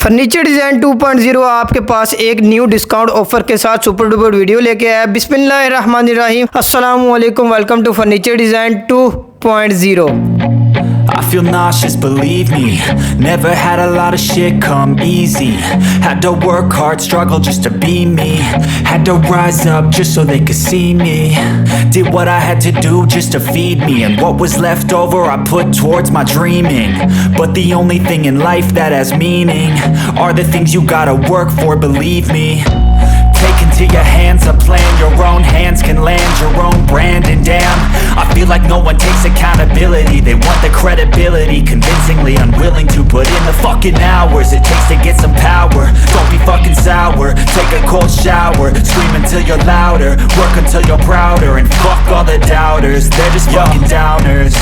Furniture design 2.0 आपके पास एक new discount offer के साथ सुपर डुपर वीडियो लेके आया। बिस्मिल्लाहिर्रहमानिर्रहीम, अस्सलाम वालेकुम, welcome to furniture design 2.0। I feel nauseous, believe me. Never had a lot of shit come easy. Had to work hard, struggle just to be me. Had to rise up just so they could see me. Did what I had to do just to feed me. And what was left over I put towards my dreaming. But the only thing in life that has meaning are the things you gotta work for, believe me. Take into your hands a plan, your own hands can land your own brand. And damn, I feel like no one takes accountability. They want the credibility, convincingly unwilling to put in the fucking hours it takes to get some power. Don't be fucking sour, take a cold shower, scream until you're louder, work until you're prouder. And fuck all the doubters, they're just fucking downers.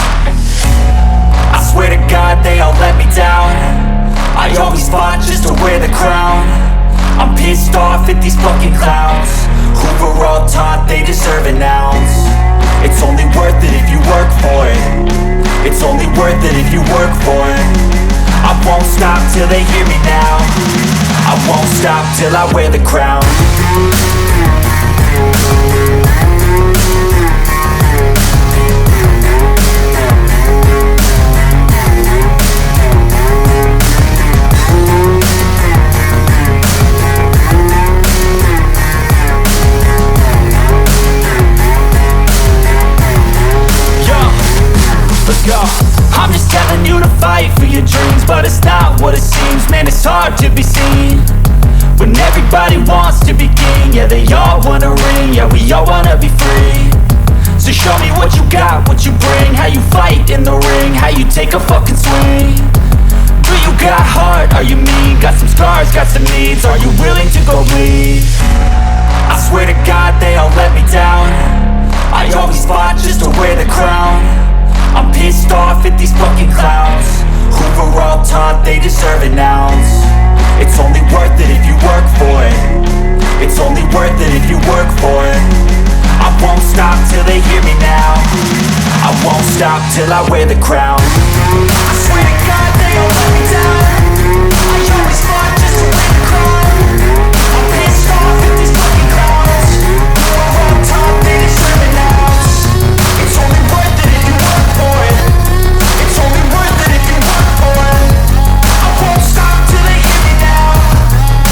I swear to God they all let me down. I always fought just to wear the crown. I'm pissed off at these fucking clowns who were all taught they deserve an ounce. It's only worth it if you work for it. It's only worth it if you work for it. I won't stop till they hear me now. I won't stop till I wear the crown. I'm just telling you to fight for your dreams, but it's not what it seems. Man, it's hard to be seen when everybody wants to be king. Yeah, they all wanna ring, yeah, we all wanna be free. So show me what you got, what you bring, how you fight in the ring, how you take a fucking swing. Do you got heart, are you mean? Got some scars, got some needs, are you willing to go bleed? I swear to God they all let me down. I always fought just to wear the crown. I'm pissed off at these fucking clowns who were all taught they deserve an ounce. It's only worth it if you work for it. It's only worth it if you work for it. I won't stop till they hear me now. I won't stop till I wear the crown. I swear to God they all let me down. I always fought just to wear the crown. I'm pissed off at these fucking clowns who were all taught they deserve an ounce. It's only worth it if you work for it. It's only worth it if you work for it. I won't stop till they hear me now.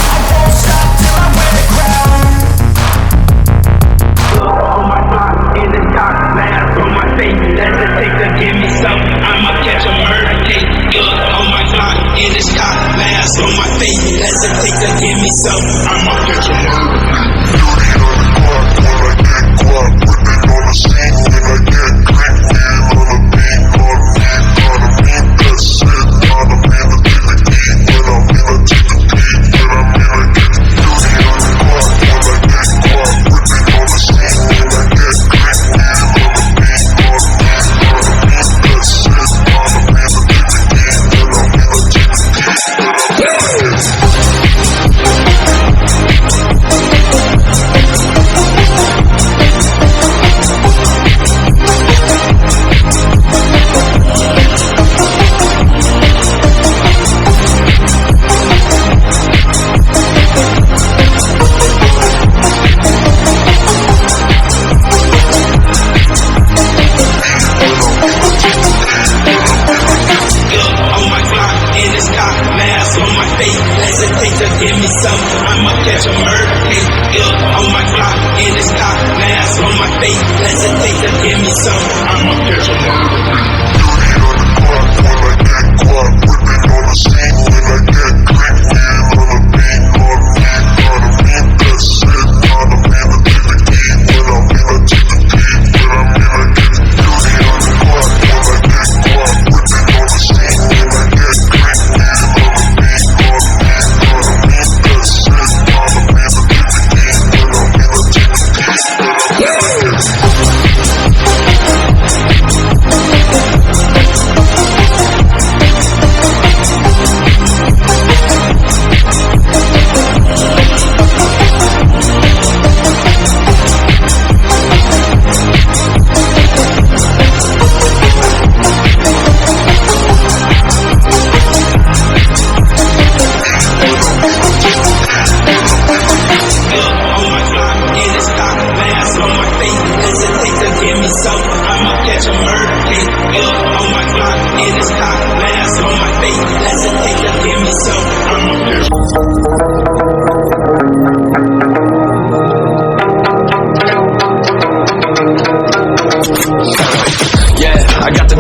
I won't stop till I wear the crown. On my block, in the dark, laugh on my face. Hesitate to give me some, I'ma catch a murder case. On my block, in the dark, laugh on my face. Hesitate to give me some, I'ma catch a murder case.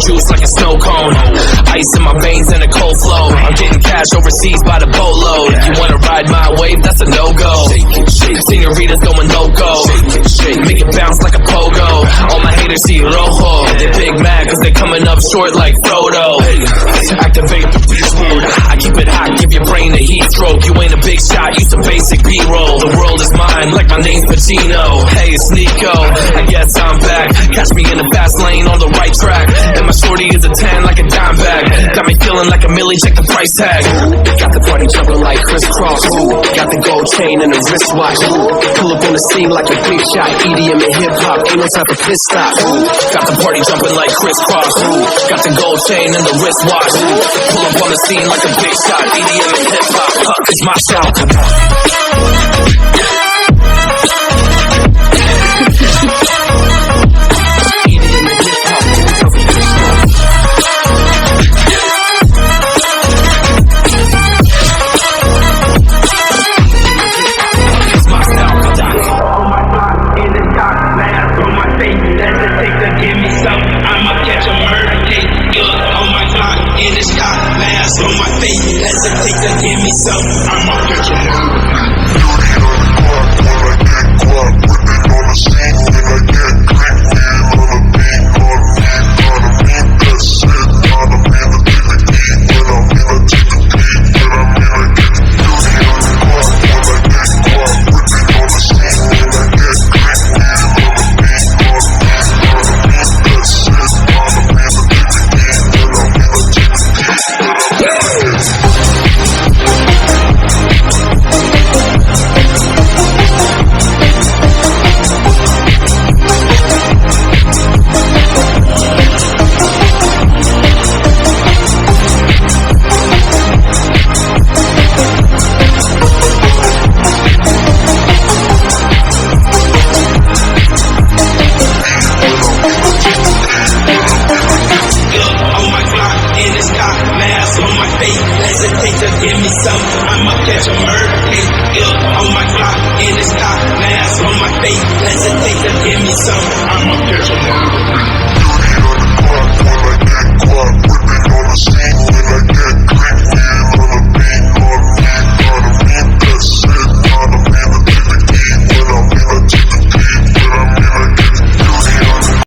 juice like a snow cone. Ice in my veins and a cold flow. I'm getting cash overseas by the boatload. You wanna ride my wave? That's a no-go. Senoritas going loco. Make it bounce like a pogo. All my haters see rojo. They big mad cause they coming up short like Frodo. Activate the beast mode. I keep it hot, give your brain a heat stroke. You ain't a big shot, you some basic B-roll. The world is mine like my name's Pacino. Hey, it's Nico, I guess I'm back. Catch me in the fast lane on the right track. And my shorty is a 10 like a dime bag. Got me feeling like a milli, check the price tag. Got the party jumping like crisscross. Got the gold chain and the wristwatch. Pull up on the scene like a big shot. EDM and hip-hop, ain't no time for pit stop. Got the party jumping like crisscross. Got the gold chain and the wristwatch. Pull up on the scene like a big shot. EDM and hip-hop, it's my style. On my face, hesitate to give me some. I'ma catch a murder. Hesitate to give me some. I'ma catch a murder.